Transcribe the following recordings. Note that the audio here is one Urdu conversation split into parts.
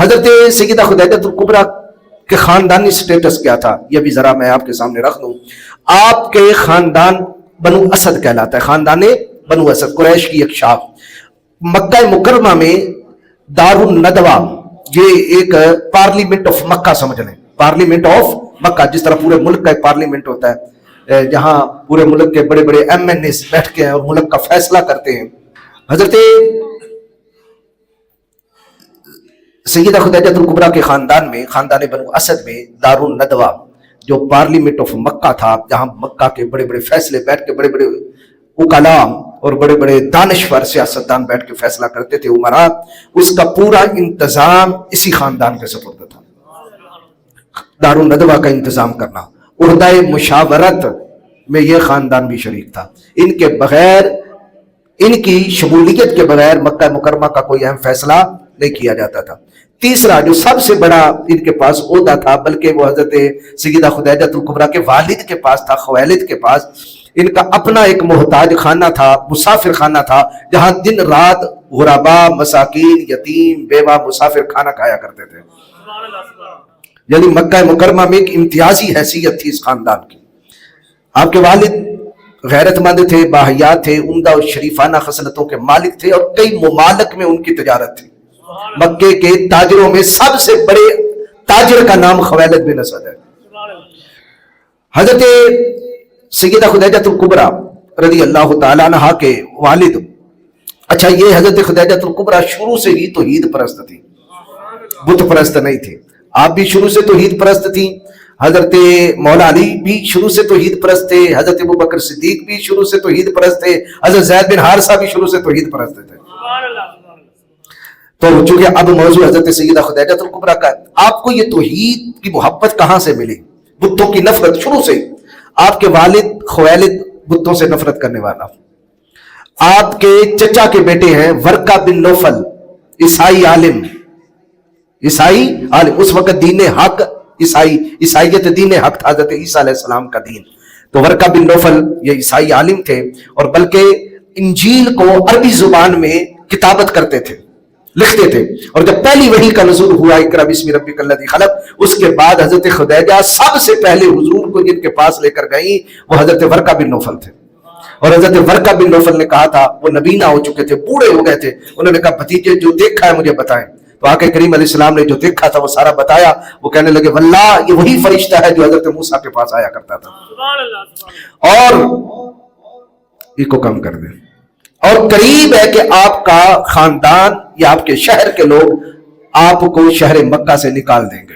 حضرت سیدہ خدیجہ الکبریٰ کے خاندانی سٹیٹس کیا تھا یہ بھی ذرا میں آپ کے سامنے رکھ دوں. آپ کے خاندان بنو اسد کہلاتا ہے، خاندان بنو اسد قریش کی ایک شاخ. مکہ مکرمہ میں دار الندوہ، یہ ایک پارلیمنٹ آف مکہ سمجھ لیں، پارلیمنٹ آف مکہ، جس طرح پورے ملک کا ایک پارلیمنٹ ہوتا ہے جہاں پورے ملک کے بڑے بڑے ایم این ایز بیٹھ کے ہیں اور ملک کا فیصلہ کرتے ہیں. حضرت سیدہ خدیجہ الکبریٰ کے خاندان میں، خاندان بنو اسد میں دار الندوہ جو پارلیمنٹ آف مکہ تھا، جہاں مکہ کے بڑے بڑے فیصلے بیٹھ کے بڑے بڑے وکلاء اور بڑے بڑے دانشور سیاستدان بیٹھ کے فیصلہ کرتے تھے، عمراء، اس کا پورا انتظام اسی خاندان کے سپرد تھا. دار الندوہ کا انتظام کرنا، عہدہ مشاورت میں یہ خاندان بھی شریک تھا. ان کے بغیر، ان کی شمولیت کے بغیر مکہ مکرمہ کا کوئی اہم فیصلہ نہیں کیا جاتا تھا. تیسرا جو سب سے بڑا ان کے پاس عہدہ تھا، بلکہ وہ حضرت سیدہ خدیجہ الکبریٰ کے والد کے پاس تھا، خویلد کے پاس. ان کا اپنا ایک محتاج خانہ تھا، مسافر خانہ تھا، جہاں دن رات غرباء، مساکین، یتیم، بیوہ مسافر کھانا کھایا کرتے تھے. یعنی مکہ مکرمہ میں ایک امتیازی حیثیت تھی اس خاندان کی. آپ کے والد غیرت مند تھے، باحیات تھے، عمدہ اور شریفانہ خصلتوں کے مالک تھے، اور کئی ممالک میں ان کی تجارت تھی. مکے کے تاجروں میں سب سے بڑے تاجر کا نام خویلد بن اسد ہے. حضرت سیدہ خدیجہ الکبریٰ رضی اللہ تعالیٰ عنہ کے والد، اچھا یہ حضرت خدیجہ الکبریٰ شروع سے ہی توحید پرست تھی، بت پرست نہیں تھی. آپ بھی شروع سے توحید پرست تھی، حضرت مولا علی بھی شروع سے توحید پرست تھے، حضرت ابوبکر صدیق بھی شروع سے توحید پرست تھے، حضرت زید بن حارثہ بھی شروع سے توحید پرست تھے. تو چونکہ اب موضوع حضرت سیدہ خدیجہ الکبریٰ کا، آپ کو یہ توحید کی محبت کہاں سے ملی؟ بتوں کی نفرت شروع سے. آپ کے والد خویلد بتوں سے نفرت کرنے والا. آپ کے چچا کے بیٹے ہیں ورقہ بن نوفل، عیسائی عالم، عیسائی عالم. اس وقت دین حق عیسائیت دین حق تھا، حضرت عیسیٰ علیہ السلام کا دین. تو ورقہ بن نوفل یہ عیسائی عالم تھے، اور بلکہ انجیل کو عربی زبان میں کتابت کرتے تھے، لکھتے تھے. اور جب پہلی وحی کا نزول ہوا اقرأ بسم ربک الذی خلق، اس کے بعد حضرت خدیجہ سب سے پہلے حضور کو جن کے پاس لے کر گئیں وہ حضرت ورقہ بن نوفل تھے. اور حضرت ورقہ بن نوفل نے کہا تھا، وہ نبینا ہو چکے تھے، بوڑھے ہو گئے تھے، انہوں نے کہا بھتیجے جو دیکھا ہے مجھے بتائیں. تو آقا کریم علیہ السلام نے جو دیکھا تھا وہ سارا بتایا. وہ کہنے لگے واللہ یہ وہی فرشتہ ہے جو حضرت موسیٰ کے پاس آیا کرتا تھا. اور یہ کو کم کر دیں، اور قریب ہے کہ آپ کا خاندان یا آپ کے شہر کے لوگ آپ کو شہر مکہ سے نکال دیں گے.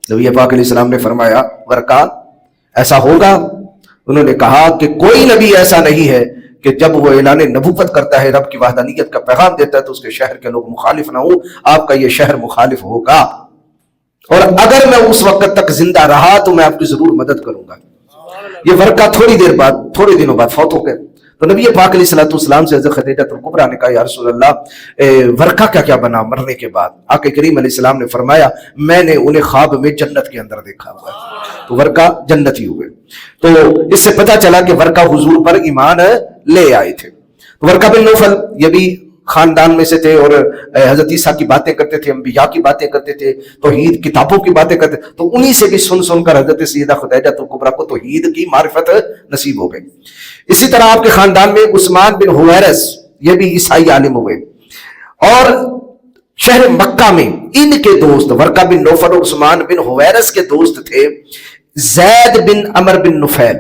نبی پاک علیہ السلام نے فرمایا ورقہ ایسا ہوگا؟ انہوں نے کہا کہ کوئی نبی ایسا نہیں ہے کہ جب وہ اعلان نبوت کرتا ہے، رب کی وحدانیت کا پیغام دیتا ہے، تو اس کے شہر کے لوگ مخالف نہ ہوں. آپ کا یہ شہر مخالف ہوگا، اور اگر میں اس وقت تک زندہ رہا تو میں آپ کی ضرور مدد کروں گا. یہ ورقہ تھوڑے دنوں بعد فوت ہو گئے. تو نبی پاک علیہ الصلوۃ والسلام سے حضرت خدیجہ الکبریٰ نے کہا یا رسول اللہ ورقہ کیا بنا مرنے کے بعد؟ آقا کریم علیہ السلام نے فرمایا میں نے انہیں خواب میں جنت کے اندر دیکھا ہوا ہے. تو ورقہ جنتی ہوئے. تو اس سے پتہ چلا کہ ورقہ حضور پر ایمان لے آئے تھے. ورقہ بن نوفل یہ بھی خاندان میں سے تھے، اور حضرت عیسیٰ کی باتیں کرتے تھے، انبیاء کی باتیں کرتے تھے، توحید کتابوں کی باتیں کرتے تھے. تو انہی سے بھی سن کر حضرت سیدہ خدیجہ الکبریٰ کو توحید کی معرفت نصیب ہو گئی. اسی طرح آپ کے خاندان میں عثمان بن حویرث یہ بھی عیسائی عالم ہوئے. اور شہر مکہ میں ان کے دوست ورقہ بن نوفل اور عثمان بن حویرث کے دوست تھے زید بن عمر بن نفیل.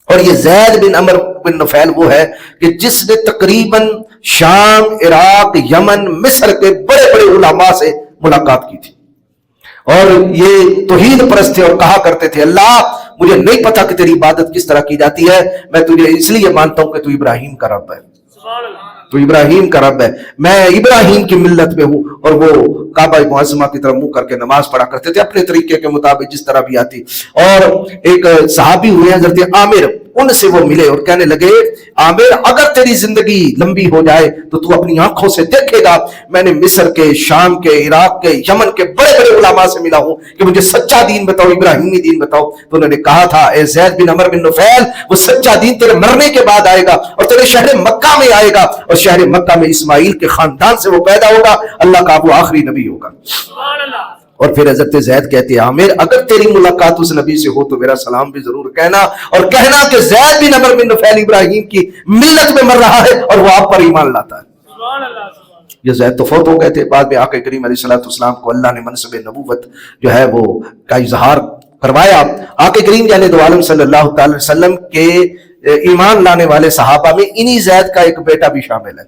اور یہ زید بن عمر بن نفیل وہ ہے کہ جس نے تقریباً شام، عراق، یمن، مصر کے بڑے بڑے علماء سے ملاقات کی تھی. اور یہ توحید پرست تھے اور کہا کرتے تھے اللہ مجھے نہیں پتا کہ تیری عبادت کس طرح کی جاتی ہے، میں تجھے اس لیے مانتا ہوں کہ تو ابراہیم کا رب ہے، تو ابراہیم کا رب ہے، میں ابراہیم کی ملت میں ہوں. اور وہ کعبہ معظمہ کی طرف منہ کر کے نماز پڑھا کرتے تھے اپنے طریقے کے مطابق جس طرح بھی آتی. اور ایک صحابی ہوئے حضرت عامر، ان سے وہ ملے اور کہنے لگے عامر اگر تیری زندگی لمبی ہو جائے تو تو اپنی آنکھوں سے دیکھے گا میں نے مصر کے، شام کے، عراق کے، یمن کے بڑے بڑے علماء سے ملا ہوں کہ مجھے سچا دین بتاؤ، ابراہیمی دین بتاؤ. تو انہوں نے کہا تھا اے زید بن عمر بن نفیل وہ سچا دین تیرے مرنے کے بعد آئے گا اور تیرے شہر مکہ میں آئے گا، اور شہر مکہ میں اسماعیل کے خاندان سے وہ پیدا ہوگا، اللہ کا وہ آخری نبی ہوگا. اور پھر حضرت زید کہتے ہیں عامر اگر تیری ملاقات اس نبی سے ہو تو میرا سلام بھی ضرور کہنا، اور کہنا کہ زید بن عمر بن نفیل ابراہیم کی ملت میں مر رہا ہے اور وہ آپ پر ایمان لاتا ہے. یہ زید تو فوت ہو گئے تھے، بعد میں آقا کریم علیہ الصلوۃ والسلام کو اللہ نے منصب نبوت جو ہے وہ کا اظہار کروایا. آقا کریم جانے دو عالم صلی اللہ تعالی وسلم کے ایمان لانے والے صحابہ میں انہی زید کا ایک بیٹا بھی شامل ہے،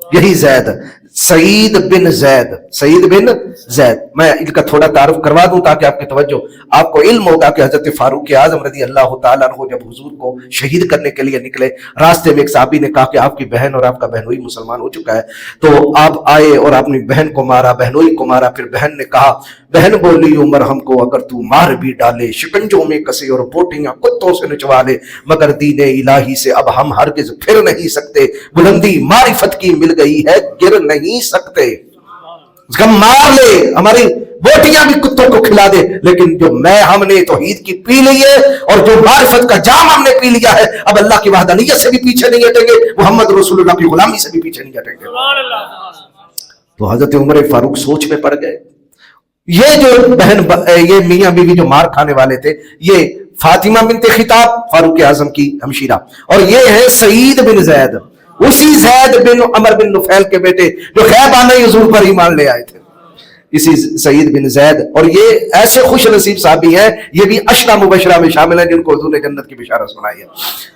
یہی زید سعید بن زید. سعید بن زید میں ان کا تھوڑا تعارف کروا دوں تاکہ آپ کی توجہ، آپ کو علم ہوگا کہ حضرت فاروق اعظم رضی اللہ تعالیٰ عنہ جب حضور کو شہید کرنے کے لیے نکلے، راستے میں ایک صحابی نے کہا کہ آپ کی بہن اور آپ کا بہنوئی مسلمان ہو چکا ہے، تو آپ آئے اور اپنی بہن کو مارا، بہنوئی کو مارا. پھر بہن نے کہا، بہن بولی عمر ہم کو اگر تو مار بھی ڈالے، شکنجوں میں کسے اور بوٹیاں کتوں سے نچوا لے، مگر دین الہی سے اب ہم ہرگز پھر نہیں سکتے، بلندی معرفت کی مل گئی ہے گر نہیں سکتے. ہم مار لے، ہماری بوٹیاں بھی کتوں کو کھلا دے، لیکن جو میں ہم نے توحید کی پی لی ہے اور جو معرفت کا جام ہم نے پی لیا ہے، اب اللہ کی وحدانیت سے بھی پیچھے نہیں ہٹیں گے، محمد رسول اللہ کی غلامی سے بھی پیچھے نہیں ہٹیں گے. تو حضرت عمر فاروق سوچ میں پڑ گئے. یہ جو بہن یہ میاں بیوی جو مار کھانے والے تھے، یہ فاطمہ بنت خطاب فاروق اعظم کی ہمشیرہ، اور یہ ہے سعید بن زید، اسی زید بن عمر بن نفیل کے بیٹے جو خیبانہ حضور پر ایمان لے آئے تھے، اسی سعید بن زید. اور یہ ایسے خوش نصیب صحابی ہیں، یہ بھی عشرہ مبشرہ میں شامل ہیں جن کو حضور نے جنت کی بشارت سنائی ہے.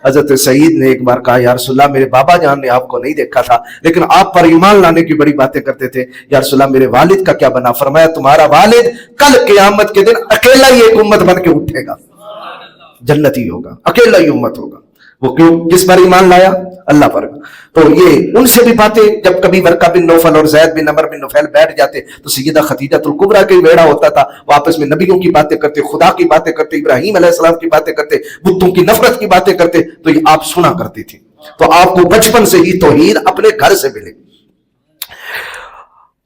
حضرت سعید نے ایک بار کہا یا رسول اللہ میرے بابا جان نے آپ کو نہیں دیکھا تھا لیکن آپ پر ایمان لانے کی بڑی باتیں کرتے تھے، یا رسول اللہ میرے والد کا کیا بنا؟ فرمایا تمہارا والد کل قیامت کے دن اکیلا ہی ایک امت بن کے اٹھے گا، جنتی ہوگا، اکیلا ہی امت ہوگا. وہ کیوں؟ کس پر ایمان لایا؟ اللہ پر. تو یہ ان سے بھی باتیں، جب کبھی ورقہ بن نوفل اور زید بن عمر بن نفیل بیٹھ جاتے تو سیدہ خدیجہ الکبریٰ کے ویڑا ہوتا تھا، وہ آپس میں نبیوں کی باتیں کرتے، خدا کی باتیں کرتے، ابراہیم علیہ السلام کی باتیں کرتے، بتوں کی نفرت کی باتیں کرتے، تو یہ آپ سنا کرتی تھی. تو آپ کو بچپن سے ہی توحید اپنے گھر سے ملے.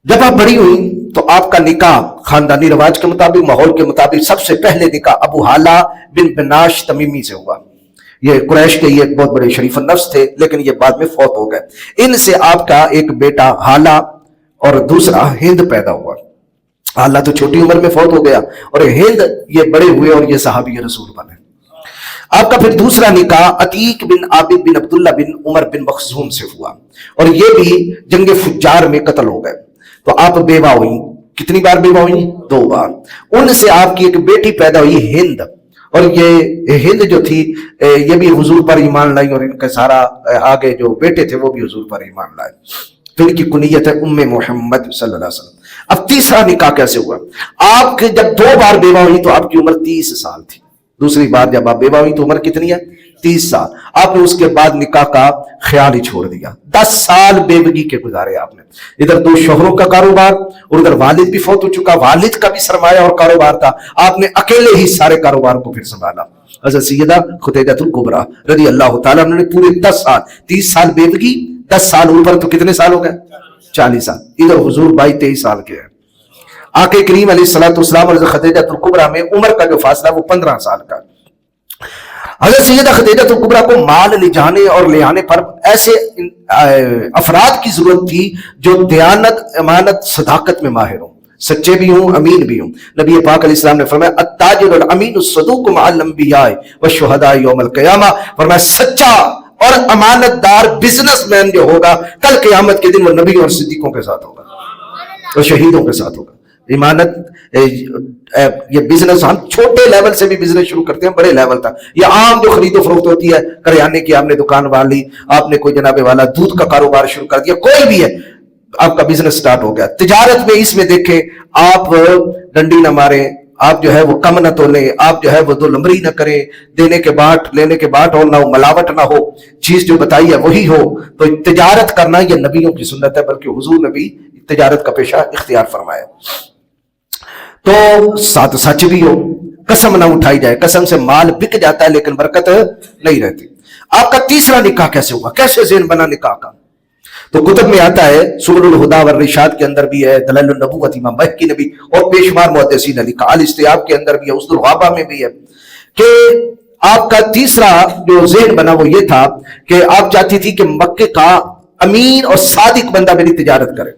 جب آپ بڑی ہوئی تو آپ کا نکاح خاندانی رواج کے مطابق، ماحول کے مطابق، سب سے پہلے نکاح ابو حالہ بن بناش تمیمی سے ہوا. یہ قریش کے یہ بہت بڑے شریف النفس تھے لیکن یہ بعد میں فوت ہو گئے. ان سے آپ کا ایک بیٹا حالہ اور دوسرا ہند پیدا ہوا. حالہ تو چھوٹی عمر میں فوت ہو گیا اور ہند یہ بڑے ہوئے اور یہ صحابی رسول بنے. آپ کا پھر دوسرا نکاح عتیق بن عابد بن عبداللہ بن عمر بن مخزوم سے ہوا اور یہ بھی جنگ فجار میں قتل ہو گئے. تو آپ بیوہ ہوئیں. کتنی بار بیوہ ہوئیں؟ 2 بار. ان سے آپ کی ایک بیٹی پیدا ہوئی ہند، اور یہ ہند جو تھی یہ بھی حضور پر ایمان لائی اور ان کا سارا آگے جو بیٹے تھے وہ بھی حضور پر ایمان لائے. تو ان کی کنیت ہے ام محمد صلی اللہ علیہ وسلم. اب تیسرا نکاح کیسے ہوا؟ آپ کے جب 2 بار بیوہ ہوئی تو آپ کی عمر 30 سال تھی. دوسری بار جب آپ بیوہ ہوئی تو عمر کتنی ہے؟ 30 سال. آپ نے اس کے بعد نکاح کا خیال ہی چھوڑ دیا. 10 سال بیوگی کے گزارے آپ نے. ادھر 2 شوہروں کا کاروبار اور ادھر والد بھی فوت ہو چکا، والد کا بھی سرمایہ اور کاروبار تھا، آپ نے اکیلے ہی سارے کاروبار کو پھر سنبھالا. حضرت سیدہ خدیجہ الکبریٰ رضی اللہ تعالیٰ عنہ نے پورے 10 سال، 30 سال بیوگی، 10 سال اوپر تو کتنے سال ہو گئے؟ 40 سال. ادھر حضور 22-23 سال کے ہیں. آقا کریم علیہ الصلوۃ والسلام اور خدیجہ الکبریٰ میں عمر کا جو فاصلہ وہ 15 سال کا. حضرت سیدہ خدیجہ الکبریٰ کو مال لے جانے اور لے آنے پر ایسے افراد کی ضرورت تھی جو دیانت، امانت، صداقت میں ماہر ہوں، سچے بھی ہوں، امین بھی ہوں. نبی پاک علیہ السلام نے فرمایا التاجر الامین الصدوق مع الانبیاء والشہداء یوم القیامہ. فرمایا سچا اور امانت دار بزنس مین جو ہوگا کل قیامت کے دن وہ نبی اور صدیقوں کے ساتھ ہوگا اور شہیدوں کے ساتھ ہوگا. ایمانت یہ بزنس ہم چھوٹے لیول سے بھی بزنس شروع کرتے ہیں، بڑے لیول تک. یہ عام جو خرید و فروخت ہوتی ہے، کریانے کی آپ نے دکان والی، آپ نے کوئی جناب والا دودھ کا کاروبار شروع کر دیا، کوئی بھی ہے، آپ کا بزنس سٹارٹ ہو گیا. تجارت میں اس میں دیکھیں آپ ڈنڈی نہ ماریں، آپ جو ہے وہ کم نہ تولیں، آپ جو ہے وہ 2 لمبری نہ کریں، دینے کے باٹ لینے کے باٹ اور نہ ہو، ملاوٹ نہ ہو، چیز جو بتائی ہے وہی ہو. تو تجارت کرنا یہ نبیوں کی سنت ہے، بلکہ حضور نے بھی تجارت کا پیشہ اختیار فرمایا. تو ساتھ سچ بھی ہو، قسم نہ اٹھائی جائے. قسم سے مال بک جاتا ہے لیکن برکت نہیں رہتی. آپ کا تیسرا نکاح کیسے ہوا, کیسے ذہن بنا نکاح کا؟ تو کتب میں آتا ہے, سبل الہدا والرشاد کے اندر بھی ہے, دلائل النبوت امام بہقی نے بھی اور بے شمار محدثین نے لکھا, الاستیاب کے اندر بھی ہے, اسد الغابہ میں بھی ہے, کہ آپ کا تیسرا جو ذہن بنا وہ یہ تھا کہ آپ چاہتی تھی کہ مکے کا امین اور صادق بندہ میری تجارت کرے,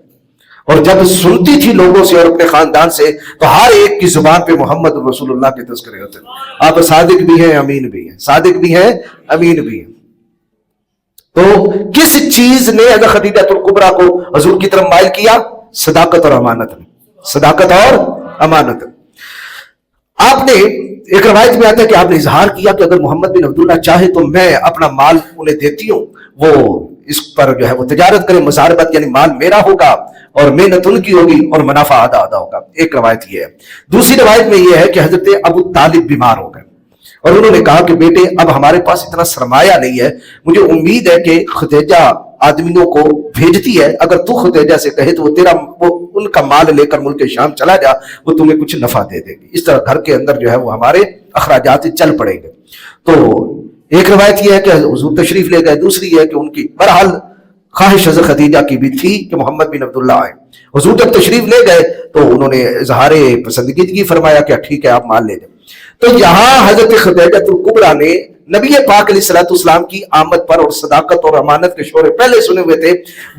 اور جب سنتی تھی لوگوں سے اور اپنے خاندان سے تو ہر ایک کی زبان پہ محمد رسول اللہ کے تذکرے ہوتے ہیں. آپ صادق بھی ہیں, امین بھی ہیں, صادق بھی ہیں, امین بھی ہیں. تو کس چیز نے اگر خدیجہ الکبریٰ کو حضور کی طرف مائل کیا؟ صداقت اور امانت نے, صداقت اور امانت. آپ نے ایک روایت میں آتا ہے کہ آپ نے اظہار کیا کہ اگر محمد بن عبداللہ چاہے تو میں اپنا مال انہیں دیتی ہوں, وہ اس پر جو ہے وہ تجارت کرے, مزاربت یعنی مال میرا ہوگا اور محنت ان کی ہوگی اور منافع آدھا آدھا ہوگا. ایک روایت یہ ہے. دوسری روایت میں یہ ہے کہ حضرت ابو طالب بیمار ہو گئے اور انہوں نے کہا کہ بیٹے اب ہمارے پاس اتنا سرمایہ نہیں ہے, مجھے امید ہے کہ خدیجہ آدمیوں کو بھیجتی ہے, اگر تو خدیجہ سے کہے تو وہ ان کا مال لے کر ملک شام چلا جا, وہ تمہیں کچھ نفع دے دے گی, اس طرح گھر کے اندر جو ہے وہ ہمارے اخراجات چل پڑیں گے. تو ایک روایت یہ ہے کہ حضور تشریف لے گئے, دوسری یہ ہے کہ ان کی بہرحال خواہش حضرت خدیجہ کی بھی تھی کہ محمد بن عبداللہ آئے. حضور جب تشریف لے گئے تو انہوں نے اظہار پسندیدگی فرمایا کہ ٹھیک ہے آپ مال لے جائیں. تو یہاں حضرت خدیجہ الکبریٰ نے نبی پاک علیہ الصلوۃ والسلام کی آمد پر اور صداقت اور امانت کے شعور پہلے سنے ہوئے تھے.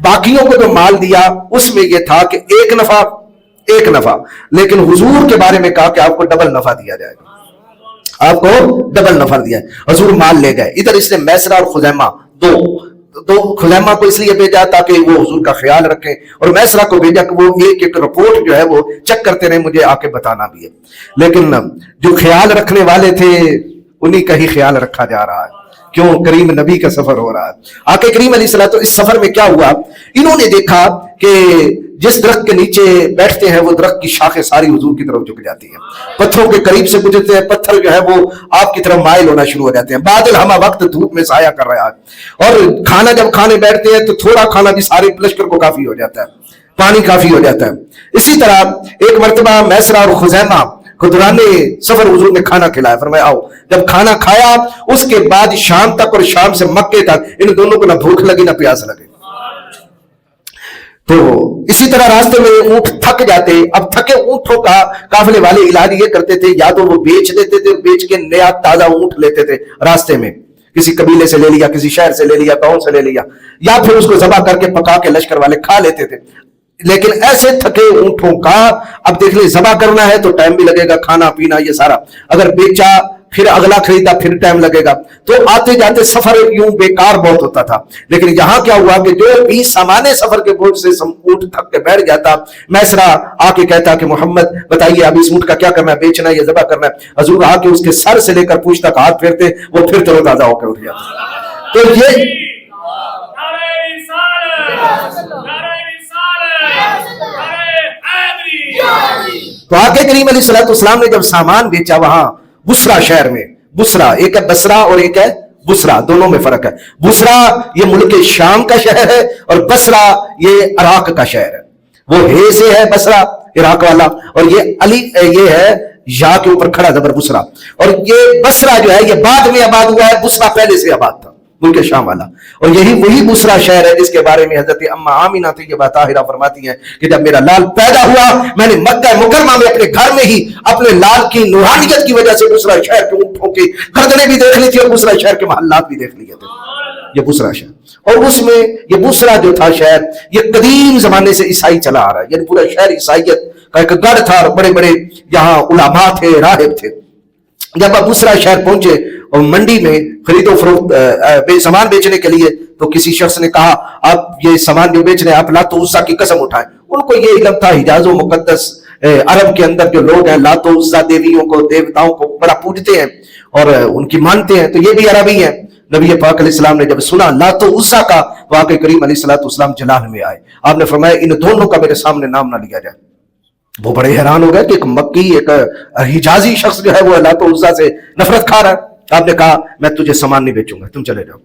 باقیوں کو جو مال دیا اس میں یہ تھا کہ ایک نفع, لیکن حضور کے بارے میں کہا کہ آپ کو ڈبل نفع دیا جائے گا, آپ کو ڈبل نفع دیا. حضور مال لے گئے. ادھر اس نے میسرہ اور خزیمہ دو خزیمہ کو اس لیے بھیجا تاکہ وہ حضور کا خیال رکھیں, اور میسرہ کو بھیجا کہ وہ ایک رپورٹ جو ہے وہ چیک کرتے رہے, مجھے آ کے بتانا بھی ہے. لیکن جو خیال رکھنے والے تھے انہی کا ہی خیال رکھا جا رہا ہے. کیوں؟ کریم نبی کا سفر ہو رہا ہے. آقا کریم علیہ الصلوۃ والسلام اس سفر میں کیا ہوا, انہوں نے دیکھا کہ جس درخت کے نیچے بیٹھتے ہیں وہ درخت کی شاخیں ساری حضور کی طرف جھک جاتی ہیں, پتھروں کے قریب سے گزرتے ہیں, پتھر جو ہے وہ آپ کی طرف مائل ہونا شروع ہو جاتے ہیں. بادل ہما وقت دھوپ میں سایہ کر رہا ہے, اور کھانا جب کھانے بیٹھتے ہیں تو تھوڑا کھانا بھی سارے لشکر کو کافی ہو جاتا ہے, پانی کافی ہو جاتا ہے. اسی طرح ایک مرتبہ میسرہ اور خزیمہ کو دوران سفر حضور نے کھانا کھلایا, فرمایا آؤ. جب کھانا کھایا اس کے بعد شام تک اور شام سے مکے تک ان دونوں کو نہ بھوک لگی نہ پیاس لگے. تو اسی طرح راستے میں اونٹ تھک جاتے. اب تھکے اونٹوں کا قافلے والے علاج یہ کرتے تھے, یا تو وہ بیچ دیتے تھے, بیچ کے نیا تازہ اونٹ لیتے تھے راستے میں, کسی قبیلے سے لے لیا, کسی شہر سے لے لیا, گاؤں سے لے لیا, یا پھر اس کو ذبح کر کے پکا کے لشکر والے کھا لیتے تھے. لیکن ایسے تھکے اونٹوں کا اب دیکھ لیں ذبح کرنا ہے تو ٹائم بھی لگے گا, کھانا پینا یہ سارا, اگر بیچا پھر اگلا خریدا پھر ٹائم لگے گا, تو آتے جاتے سفر یوں بیکار بہت ہوتا تھا. لیکن یہاں کیا ہوا کہ جو بھی سامانے سفر کے بوجھ سے اونٹ تھک کے بیٹھ جاتا, میسرہ آ کے کہتا کہ محمد بتائیے اب اس اونٹ کا کیا کرنا ہے, بیچنا ہے یا ذبح کرنا ہے. حضور آ کے اس کے سر سے لے کر پوچھ تک ہاتھ پھیرتے, وہ پھر تر و تازہ ہو کے اٹھ جاتا. تو یہ تو آقا کریم علیہ الصلوۃ والسلام نے جب سامان بیچا وہاں بصرہ شہر میں, بصرہ ایک ہے بصرہ اور ایک ہے بصرہ, دونوں میں فرق ہے. بصرہ یہ ملک شام کا شہر ہے اور بصرہ یہ عراق کا شہر ہے. وہ ہے سے ہے بصرہ عراق والا, اور یہ علی یہ ہے یا کے اوپر کھڑا زبر بصرہ, اور یہ بصرہ جو ہے یہ بعد میں آباد ہوا ہے, بصرہ پہلے سے آباد تھا ملک شام والا. اور یہی وہی بصرہ شہر ہے جس کے بارے میں حضرت اما آمینہ طیبہ طاہرہ فرماتی ہیں کہ جب میرا لال پیدا ہوا میں نے مکہ مکرمہ میں اپنے گھر میں ہی اپنے لال کی نورانیت کی وجہ سے بصرہ شہر کے اونٹوں کی گردنیں بھی دیکھ لی تھی اور بصرہ شہر کے محلات بھی دیکھ لیے تھے. یہ بصرہ شہر, اور اس میں یہ بصرہ جو تھا شہر یہ قدیم زمانے سے عیسائی چلا آ رہا ہے, یعنی پورا شہر عیسائیت کا ایک گڑھ تھا, اور بڑے بڑے یہاں علماء تھے, راہب تھے. جب آپ بصرہ شہر پہنچے اور منڈی میں خرید و فروخت سامان بیچنے کے لیے, تو کسی شخص نے کہا آپ یہ سامان جو بیچ رہے ہیں آپ لات و عزیٰ کی قسم اٹھائیں. ان کو یہ علم تھا حجاز و مقدس عرب کے اندر جو لوگ ہیں لات و عزیٰ دیویوں کو دیوتاؤں کو بڑا پوجتے ہیں اور ان کی مانتے ہیں, تو یہ بھی عربی ہیں. نبی پاک علیہ السلام نے جب سنا لات و عزیٰ کا تو آقا کریم علیہ الصلوۃ والسلام جلال میں آئے. آپ نے فرمایا ان دونوں کا میرے سامنے نام نہ لیا جائے. وہ بڑے حیران ہو گئے کہ ایک مکی ایک حجازی شخص جو ہے وہ لات و عزیٰ سے نفرت کھا رہا ہے. آپ نے کہا میں تجھے سامان نہیں بیچوں گا, تم چلے جاؤ,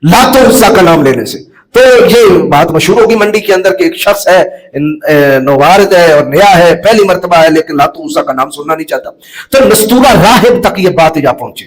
لات و عزیٰ کا نام لینے سے. تو یہ بات مشہور ہوگی منڈی کے اندر کہ ایک شخص ہے نوارد ہے اور نیا ہے, پہلی مرتبہ ہے, لیکن لات و عزیٰ کا نام سننا نہیں چاہتا. تو نستورہ راہب تک یہ بات جا پہنچی.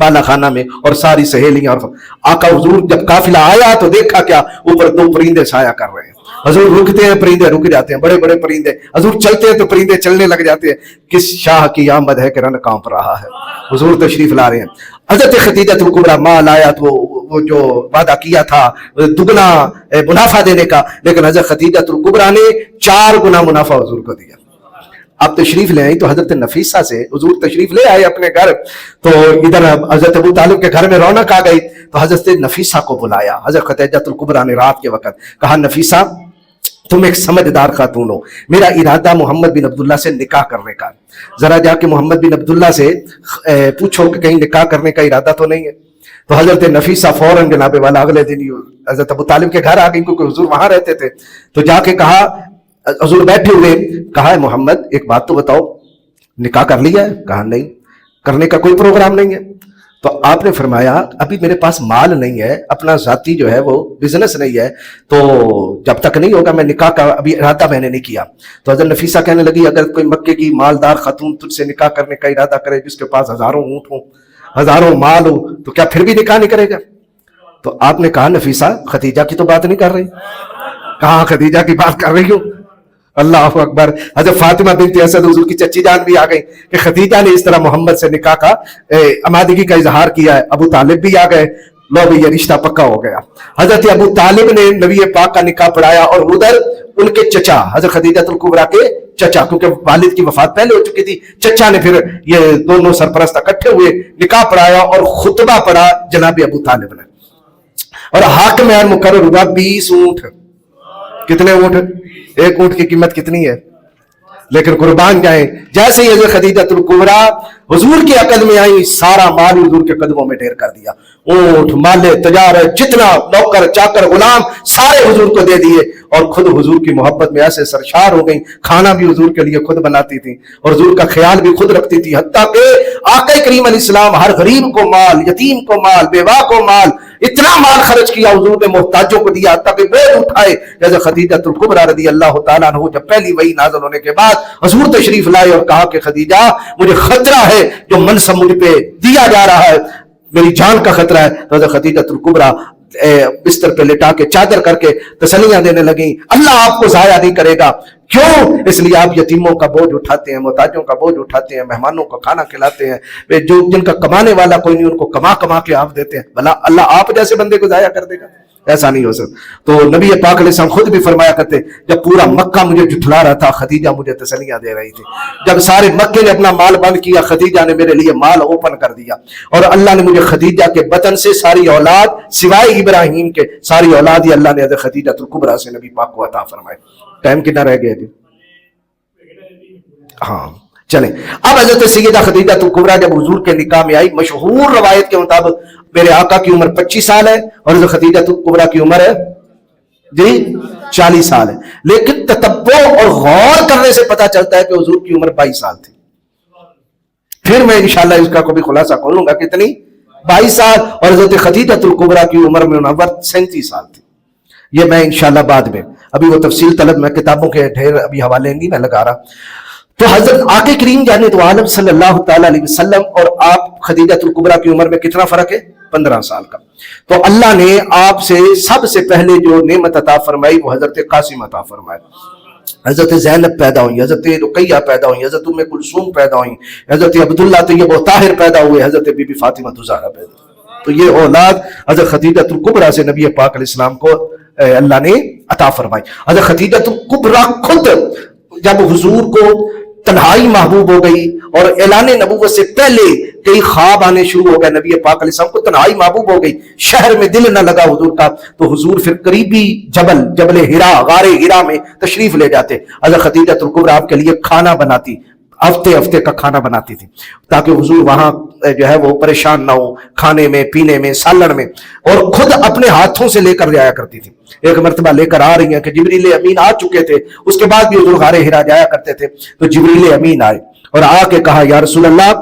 بالا خانہ میں اور ساری سہیلیاں. اور آقا حضور جب قافلہ آیا تو دیکھا کیا اوپر 2 پرندے سایہ کر رہے ہیں. حضور رکتے ہیں پرندے رک جاتے ہیں, بڑے بڑے پرندے. حضور چلتے ہیں تو پرندے چلنے لگ جاتے ہیں. کس شاہ کی آمد ہے کہ رن کانپ رہا ہے. حضور تشریف لا رہے ہیں. حضرت خدیجہ الکبریٰ مال آیا تو وہ جو وعدہ کیا تھا دگنا منافع دینے کا, لیکن حضرت خدیجہ الکبریٰ نے 4 گنا منافع حضور کو دیا. آپ تشریف لے آئی تو حضرت نفیسہ سے حضور تشریف لے آئے اپنے گھر, تو ادھر حضرت ابو طالب کے گھر میں رونق آ گئی, تو حضرت نفیسہ کو بلایا. حضرت خدیجہ الکبریٰ نے رات کے وقت کہا, نفیسہ تم ایک سمجھدار خاتون ہو, میرا ارادہ محمد بن عبداللہ سے نکاح کرنے کا, ذرا جا کے محمد بن عبداللہ سے پوچھو کہ کہیں نکاح کرنے کا ارادہ تو نہیں ہے. تو حضرت نفیسہ فوراً جناب والا اگلے دن حضرت ابو طالب کے گھر آ گئی, کیونکہ حضور وہاں رہتے تھے. تو جا کے کہا, حضور بیٹھے ہوئے, کہا محمد ایک بات تو بتاؤ, نکاح کر لیا ہے؟ کہا نہیں, کرنے کا کوئی پروگرام نہیں ہے. تو آپ نے فرمایا ابھی میرے پاس مال نہیں ہے, اپنا ذاتی جو ہے وہ بزنس نہیں ہے, تو جب تک نہیں ہوگا میں نکاح کا ابھی ارادہ میں نے نہیں کیا. تو حضرت نفیسہ کہنے لگی, اگر کوئی مکے کی مالدار خاتون تجھ سے نکاح کرنے کا ارادہ کرے, جس کے پاس ہزاروں اونٹ ہوں, ہزاروں مال ہو, تو کیا پھر بھی نکاح نہیں کرے گا؟ تو آپ نے کہا, نفیسہ خدیجہ کی تو بات نہیں کر رہی. کہاں خدیجہ کی بات کر رہی ہوں. اللہ اکبر. حضرت فاطمہ بنت اسد حضور کی چچی جان بھی آ گئی کہ خدیجہ نے اس طرح محمد سے نکاح کا آمادگی کا اظہار کیا ہے. ابو طالب بھی آ گئے, لو بھی یہ رشتہ پکا ہو گیا. حضرت ابو طالب نے نبی پاک کا نکاح پڑھایا, اور ادھر ان کے چچا حضرت خدیجہ الکبریٰ کے چچا, کیونکہ والد کی وفات پہلے ہو چکی تھی, چچا نے پھر یہ دونوں سرپرست اکٹھے ہوئے نکاح پڑھایا, اور خطبہ پڑھا جناب ابو طالب نے, اور حاکم مقرر ہوا 20 اونٹ. کتنے اونٹ؟ ایک اونٹ کی قیمت کتنی ہے؟ لیکن قربان جائیں, جیسے یہ خدیجہ الکبریٰ حضور کی عقد میں آئی, سارا مال حضور کے قدموں میں ڈھیر کر دیا. اونٹ, مال تجارت, جتنا نوکر چاکر غلام سارے حضور کو دے دیے, اور خود حضور کی محبت میں ایسے سرشار ہو گئی. کھانا بھی حضور کے لیے خود بناتی تھی, اور حضور کا خیال بھی خود رکھتی تھی, حتیٰ کہ آقا کریم علیہ السلام ہر غریب کو مال, یتیم کو مال, بیوہ کو مال, اتنا مال خرچ کیا حضور نے, محتاجوں کو دیا, حتیٰ کہ بوجھ اٹھائے. جیسے خدیجہ الکبریٰ رضی اللہ تعالیٰ عنہ جب پہلی وحی نازل ہونے کے بعد حضور تشریف لائے اور کہا کہ خدیجہ مجھے خطرہ ہے, جو منصب مجھ پہ دیا جا رہا ہے, میری جان کا خطرہ ہے. تو حضرت خدیجہ الکبریٰ بستر پہ لٹا کے چادر کر کے تسلیاں دینے لگیں, اللہ آپ کو ضائع نہیں کرے گا. کیوں؟ اس لیے آپ یتیموں کا بوجھ اٹھاتے ہیں, محتاجوں کا بوجھ اٹھاتے ہیں, مہمانوں کو کھانا کھلاتے ہیں, جو جن کا کمانے والا کوئی نہیں ان کو کما کما کے آپ دیتے ہیں. بھلا اللہ آپ جیسے بندے کو ضائع کر دے گا؟ ایسا نہیں ہو سکتا. تو نبی پاک علیہ السلام خود بھی فرمایا کرتے, جب پورا مکہ مجھے جھٹلا رہا تھا, خدیجہ مجھے تسلیاں دے رہی تھی. جب سارے مکے نے اپنا مال بند کیا, خدیجہ نے میرے لیے مال اوپن کر دیا, اور اللہ نے مجھے خدیجہ کے بطن سے ساری اولاد سوائے ابراہیم کے ساری اولاد ہی اللہ نے حضرت خدیجہ الکبریٰ سے نبی پاک کو عطا فرمائے. ٹائم کتنا رہ گیا جی؟ ہاں چلیں. اب حضرت سیدہ خدیجہ الکبریٰ جب حضور کے نکاح میں آئی, مشہور روایت کے مطابق میرے آقا کی عمر 25 سال ہے, اور حضرت خدیجہ الکبریٰ کی عمر ہے جی 40 سال ہے. لیکن تتبع اور غور کرنے سے پتا چلتا ہے کہ حضور کی عمر 22 سال تھی. پھر میں انشاءاللہ اس کا کوئی خلاصہ کھولوں گا, کتنی؟ 22 سال. اور حضرت خدیجہ الکبریٰ کی عمر منور 37 سال تھی. یہ میں انشاءاللہ بعد میں, ابھی وہ تفصیل طلب میں کتابوں کے ڈھیر ابھی حوالے نہیں میں لگا رہا. تو حضرت آقا کریم جانے تو عالم صلی اللہ تعالیٰ علیہ وسلم اور آپ خدیجہ الکبریٰ کی عمر میں کتنا فرق ہے؟ 15 سال کا. تو اللہ نے آپ سے سب سے پہلے جو نعمت عطا فرمائی وہ حضرت قاسم عطا فرمائی. حضرت زینب پیدا ہوئی, حضرت رقیہ پیدا ہوئی, حضرت ام کلثوم پیدا ہوئی, حضرت عبداللہ طیب و طاہر پیدا ہوئے, حضرت بی بی فاطمہ زہرا پیدا ہوئی. تو یہ اولاد حضرت خدیجہ الکبریٰ سے نبی پاک علیہ السلام کو اللہ نے عطا فرمائی. حضرت خدیجہ الکبریٰ خود جب حضور کو تنہائی محبوب ہو گئی, اور اعلان نبوت سے پہلے کئی خواب آنے شروع ہو گئے, نبی پاک علیہ السلام کو تنہائی محبوب ہو گئی, شہر میں دل نہ لگا حضور کا, تو حضور پھر قریبی جبل ہرا, غار ہرا میں تشریف لے جاتے. حضرت خدیجہ الکبریٰ آپ کے لیے کھانا بناتی, ہفتے کا کھانا بناتی تھی, تاکہ حضور وہاں جو ہے وہ پریشان نہ ہو کھانے میں, پینے میں, سالن میں, اور خود اپنے ہاتھوں سے لے کر جایا کرتی تھی. ایک مرتبہ لے کر آ رہی ہیں کہ جبریل امین آ چکے تھے, اس کے بعد بھی حضور غار ہرا جایا کرتے تھے. تو جبریل امین آئے اور آ کے کہا, یا رسول اللہ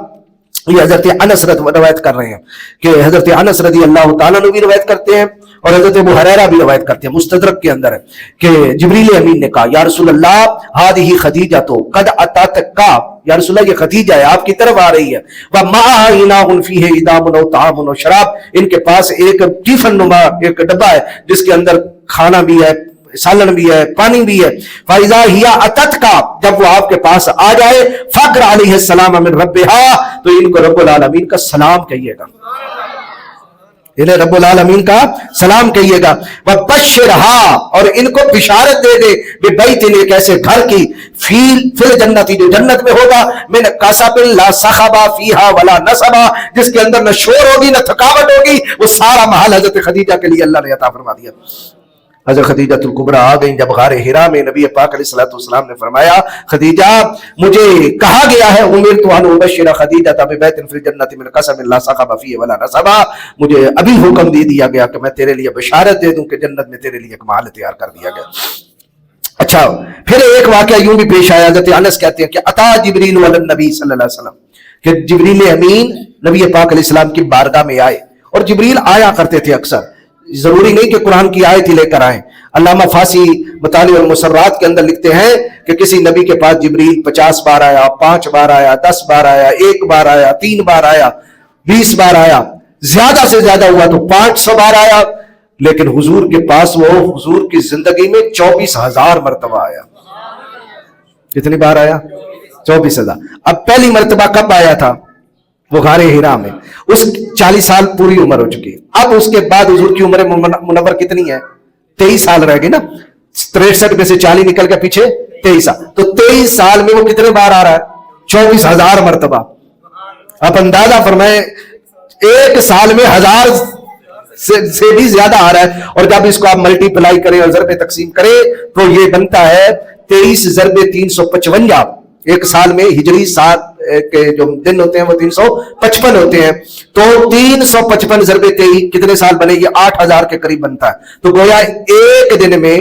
یہ حضرت انس روایت کر رہے ہیں کہ حضرت انس رضی اللہ تعالیٰ عنہ بھی روایت کرتے ہیں اور حضرت ابو ہریرہ بھی روایت کرتے ہیں، مستدرک کے اندر ہے کہ جبریل امین نے کہا یا رسول اللہ ہذہ خدیجہ تو قد اتتک، یا رسول اللہ یہ خدیجہ ہے آپ کی طرف آ رہی ہے، وَمَعَهَا إِنَاءٌ فِيهِ إِدَامٌ أَوْ طَعَامٌ أَوْ شَرَابٌ، ان کے پاس ایک ٹیفن نما ایک ڈبہ ہے جس کے اندر کھانا بھی ہے، سالن بھی ہے، پانی بھی ہے۔ فَإِذَا هِيَ أَتَتْكَ، جب وہ آپ کے پاس آ جائے، فَقْرَ عَلَيْهِ السَّلَامَ مِنْ رَبِّهَا، تو ان کو رب العالمین کا سلام کہیے گا، انہیں رب العالمین کا سلام کہیے گا۔ وَبَشِّرْهَا، اور ان کو بشارت دے دے بِبَيْتٍ، ایک ایسے گھر کی، فِي الْجَنَّةِ، جو جنت میں ہوگا، مِنْ قَصَبٍ لَا صَخَبَ فِيهَا وَلَا نَصَبَ، جس کے اندر نہ شور ہوگی نہ تھکاوٹ ہوگی، وہ سارا محل حضرت خدیجہ کے لیے اللہ نے عطا فرما دیا۔ حضرت خدیجہ الکبریٰ آ گئیں جب غار حرا میں، نبی پاک علیہ الصلوۃ والسلام نے فرمایا خدیجہ مجھے کہا گیا ہے امرت ان ابشر خدیجہ ببیت فی الجنۃ من قصب لا صخب فیہ ولا نصب، مجھے ابھی حکم دے دیا گیا کہ میں تیرے لیے بشارت دے دوں کہ جنت میں تیرے لیے ایک محل تیار کر دیا گیا۔ اچھا پھر ایک واقعہ یوں بھی پیش آیا، حضرت انس کہتے ہیں کہ اتا جبریل علی النبی صلی اللہ علیہ وسلم، کہ جبریل امین نبی پاک علیہ السلام کی بارگاہ میں آئے، اور جبریل آیا کرتے تھے اکثر، ضروری نہیں کہ قرآن کی آیت ہی لے کر آئیں۔ علامہ فاسی مطالع المسرات کے اندر لکھتے ہیں کہ کسی نبی کے پاس جبریل 50 بار آیا، 5 بار آیا، 10 بار آیا، 1 بار آیا، 3 بار آیا، 20 بار آیا، زیادہ سے زیادہ ہوا تو 500 بار آیا، لیکن حضور کے پاس وہ حضور کی زندگی میں 24,000 مرتبہ آیا۔ کتنی بار آیا؟ 24,000۔ اب پہلی مرتبہ کب آیا تھا؟ وہ غار حرا میں، اس 40 سال پوری عمر ہو چکی، اب اس کے بعد حضور کی عمر منور کتنی ہے؟ 23 سال رہ گئی نا، 63 میں سے 40 نکل کے پیچھے 23 سال، تو 23 سال میں وہ کتنے بار آ رہا ہے؟ 24,000 مرتبہ۔ آپ اندازہ فرمائیں ایک سال میں 1000 سے بھی زیادہ آ رہا ہے، اور جب اس کو آپ ملٹی پلائی کریں اور ضرب تقسیم کریں تو یہ بنتا ہے 23 ضرب 355، ایک سال میں ہجری سال کے جو دن ہوتے ہیں وہ 355 ہوتے ہیں، تو 355 ضرب 23 کتنے سال بنے؟ یہ 8000 کے قریب بنتا ہے۔ تو گویا ایک دن میں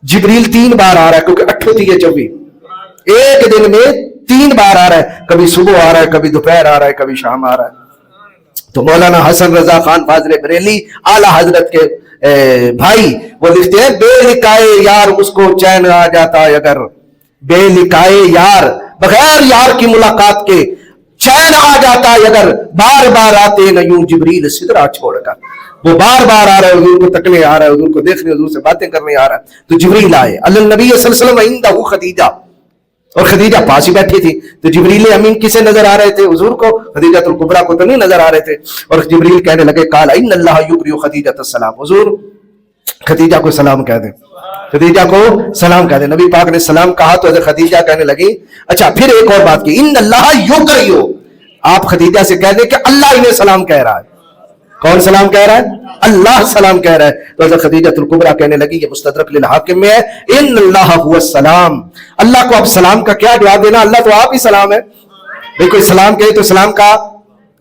جبریل 3 بار آ رہا ہے، کیونکہ 8 ہوتی ہے 24، ایک دن میں 3 بار آ رہا ہے، کبھی صبح آ رہا ہے، کبھی دوپہر آ رہا ہے، کبھی شام آ رہا ہے۔ تو مولانا حسن رضا خان فاضل بریلی اعلی حضرت کے بھائی وہ لکھتے ہیں بے لکھائے یار اس کو چین آ جاتا اگر، بے لکھائے یار بغیر یار کی ملاقات کے چین آ جاتا اگر، بار بار آتے نہ یوں جبریل سدرا چھوڑ کر، وہ بار بار آ رہا ہے حضور کو تکنے آ رہا ہے، حضور کو دیکھنے، حضور سے باتیں کرنے آ رہا ہے، تو جبریل آئے اللہ نبی صلی اللہ علیہ وسلم عندہ خدیجہ، اور خدیجہ پاس ہی بیٹھی تھی، تو جبریل امین کسے نظر آ رہے تھے؟ حضور کو، خدیجہ الکبریٰ کو تو نہیں نظر آ رہے تھے، اور جبریل کہنے لگے قال ان اللہ یبری خدیجہ السلام، حضور خدیجہ کو سلام کہہ دیں، خدیجہ کو سلام کہہ دیں۔ نبی پاک نے سلام کہا تو حضرت خدیجہ کہنے لگی اچھا پھر ایک اور بات کی، ان اللہ یکریو، آپ خدیجہ سے کہہ دیں کہ اللہ انہیں سلام کہہ رہا ہے۔ کون سلام کہہ رہا ہے؟ اللہ سلام کہہ رہا ہے۔ تو حضرت خدیجہ الکبریٰ کہنے لگی، یہ مستدرک للحاکم میں ہے، ان اللہ هو السلام، اللہ کو اب سلام کا کیا جواب دینا، اللہ تو آپ ہی سلام ہے۔ بھئی کوئی سلام کہے تو سلام کا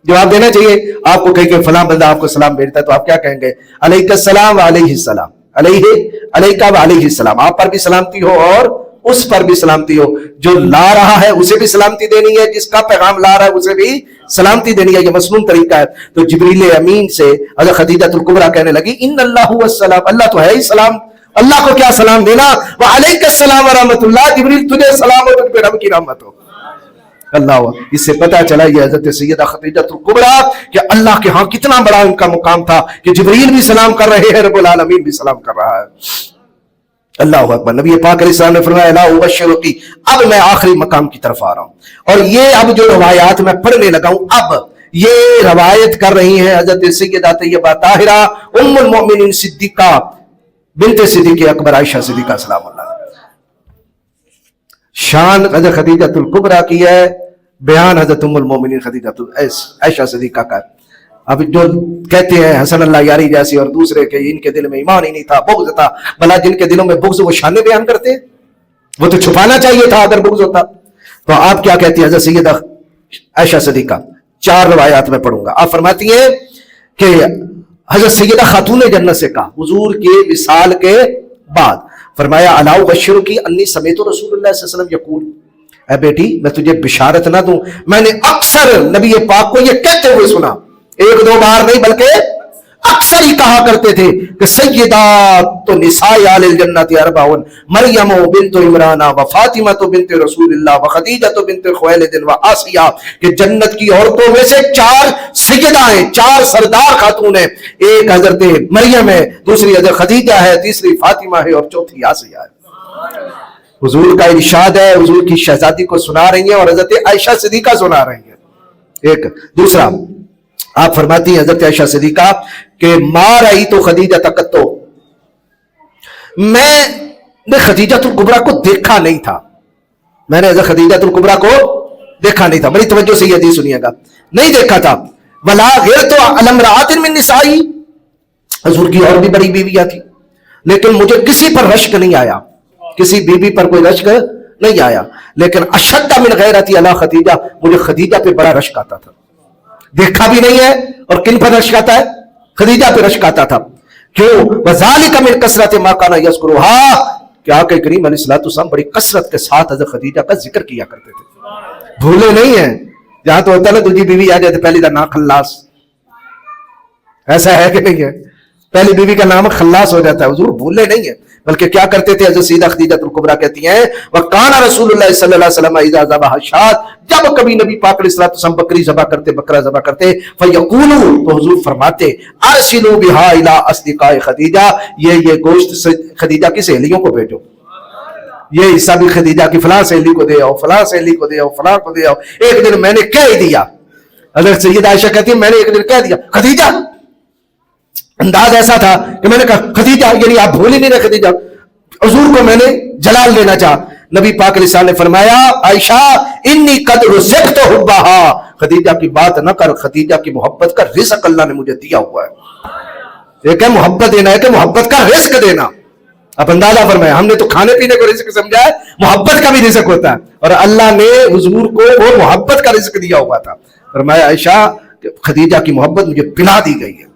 جواب دینا چاہیے، آپ کو کہیں کہ فلاں بندہ آپ کو سلام بھیجتا ہے تو آپ کیا کہیں گے؟ علیک السلام و علیہ السلام، علیکہ و علیہ السلام، آپ پر بھی سلامتی ہو اور اس پر بھی سلامتی ہو، جو لا رہا ہے اسے بھی سلامتی دینی ہے، جس کا پیغام لا رہا ہے اسے بھی سلامتی دینی ہے، یہ مسنون طریقہ ہے۔ تو جبریل امین سے حضرت خدیجہ الکبریٰ کہنے لگی ان اللہ هو السلام، اللہ تو ہے ہی سلام، اللہ کو کیا سلام دینا، وعلیک السلام ورحمۃ اللہ، جبریل تجھے سلام ہو، تجھ پہ رب کی رحمت ہو۔ اللہ، اس سے پتہ چلا یہ حضرت سیدہ خدیجہ الکبریٰ کہ اللہ کے ہاں کتنا بڑا ان کا مقام تھا کہ جبریل بھی سلام کر رہے ہیں، رب العالمین بھی سلام کر رہا ہے۔ اللہ اکبر۔ نبی پاک علیہ السلام نے فرمایا لا ابشرکی، اب میں آخری مقام کی طرف آ رہا ہوں، اور یہ اب جو روایات میں پڑھنے لگا ہوں اب یہ روایت کر رہی ہیں حضرت سیدہ طیبہ طاہرہ ام المؤمنین صدیقہ بنت صدیق اکبر عائشہ صدیقہ سلام اللہ علیہا۔ شان حضرت خدیجہ الکبریٰ کی ہے، بیان حضرت ام المؤمنین خدیجہ عائشہ صدیقہ کا۔ اب جو کہتے ہیں حسن اللہ یاری جیسی اور دوسرے کہ ان کے دل میں ایمان ہی نہیں تھا، بغض تھا، بھلا جن کے دلوں میں بغض وہ شانے بیان کرتے ہیں، وہ تو چھپانا چاہیے تھا اگر بغض ہوتا۔ تو آپ کیا کہتی ہیں حضرت سیدہ عائشہ صدیقہ؟ 4 روایات میں پڑھوں گا۔ آپ فرماتی ہیں کہ حضرت سیدہ خاتون جنت سے کہا حضور کے وصال کے بعد، فرمایا الا ابشرکی انی سمعت رسول اللہ صلی اللہ علیہ وسلم یقول، اے بیٹی میں تجھے بشارت نہ دوں؟ میں نے اکثر نبی پاک کو یہ کہتے ہوئے سنا، ایک دو بار نہیں بلکہ اکثر ہی کہا کرتے تھے کہ سیدات نساء اہل الجنت اربعون، مریم بنت عمران و فاطمہ بنت رسول اللہ و خدیجہ بنت خویلد و آسیہ، کہ جنت کی عورتوں میں سے 4 سیدہ ہیں، 4 سردار خاتون ہیں، ایک حضرت مریم ہے، دوسری حضرت خدیجہ ہے، تیسری فاطمہ ہے اور چوتھی آسیہ ہے۔ حضور کا ارشاد ہے، حضور کی شہزادی کو سنا رہی ہیں اور حضرت عائشہ صدیقہ سنا رہی ہیں۔ ایک دوسرا آپ فرماتی ہیں حضرت عائشہ صدیقہ کہ ما رأیت خدیجہ تقط، میں نے خدیجہ الکبریٰ کو دیکھا نہیں تھا، میں نے حضرت خدیجہ الکبریٰ کو دیکھا نہیں تھا، بڑی توجہ سے یہ حدیث سنیے گا، نہیں دیکھا تھا۔ ولا غیرت علی امرأۃ من نسائی، حضور کی اور بھی بڑی بیویاں تھی لیکن مجھے کسی پر رشک نہیں آیا، کسی بیوی پر کوئی رشک نہیں آیا، لیکن اشد من غیرتی علی خدیجہ، مجھے خدیجہ پہ بڑا رشک آتا تھا۔ دیکھا بھی نہیں ہے اور کن پر رشک آتا ہے؟ خدیجہ پہ رشک آتا تھا۔ کیوں؟ وذالک من کثرت ما کان یذکرها، کہ آقا کریم علیہ الصلوۃ والسلام بڑی کثرت کے ساتھ حضرت خدیجہ کا ذکر کیا کرتے تھے، بھولے نہیں ہیں۔ جہاں تو ہوتا ہے نا دوسری بیوی آ جائے تو پہلی کا نام خلاص، ایسا ہے کہ نہیں ہے؟ پہلی بیوی کا نام خلاص ہو جاتا ہے، حضور بھولے نہیں ہیں، بلکہ کیا کرتے تھے؟ حضرت سیدہ خدیجہ الکبریٰ کہتی ہیں وَقَانَ رسول اللہ صلی اللہ علیہ وسلم اذا ذبح شاة، جب کبھی نبی پاک علیہ الصلوۃ والسلام بکری ذبح کرتے، بکرا ذبح کرتے، فَيَقُولُ، تو حضور فرماتے أَرْسِلُوا بِهَا إِلَىٰ أَصْدِقَاءِ خدیجہ، یہ گوشت خدیجہ کی سہیلیوں کو بھیجو، یہ حصہ بھی خدیجہ کی فلاں سہیلی کو دے آؤ، فلاں سہیلی کو دے آؤ، فلاں کو دے آؤ۔ ایک دن میں نے کہہ دیا، حضرت سیدہ عائشہ کہتی ہے میں نے ایک دن کہہ دیا خدیجہ، انداز ایسا تھا کہ میں نے کہا خدیجہ، یعنی آپ بھول ہی نہیں رہے خدیجہ، حضور کو میں نے جلال دینا چاہا۔ نبی پاک علیہ السلام نے فرمایا عائشہ انی قد رزقت حبها، خدیجہ کی بات نہ کر، خدیجہ کی محبت کا رزق اللہ نے مجھے دیا ہوا ہے۔ ایک ہے محبت دینا، ایک ہے محبت کا رزق دینا۔ اب اندازہ فرمایا، ہم نے تو کھانے پینے کو رزق سمجھا ہے، محبت کا بھی رزق ہوتا ہے، اور اللہ نے حضور کو وہ محبت کا رزق دیا ہوا تھا۔ فرمایا عائشہ خدیجہ کی محبت مجھے پلا دی گئی ہے۔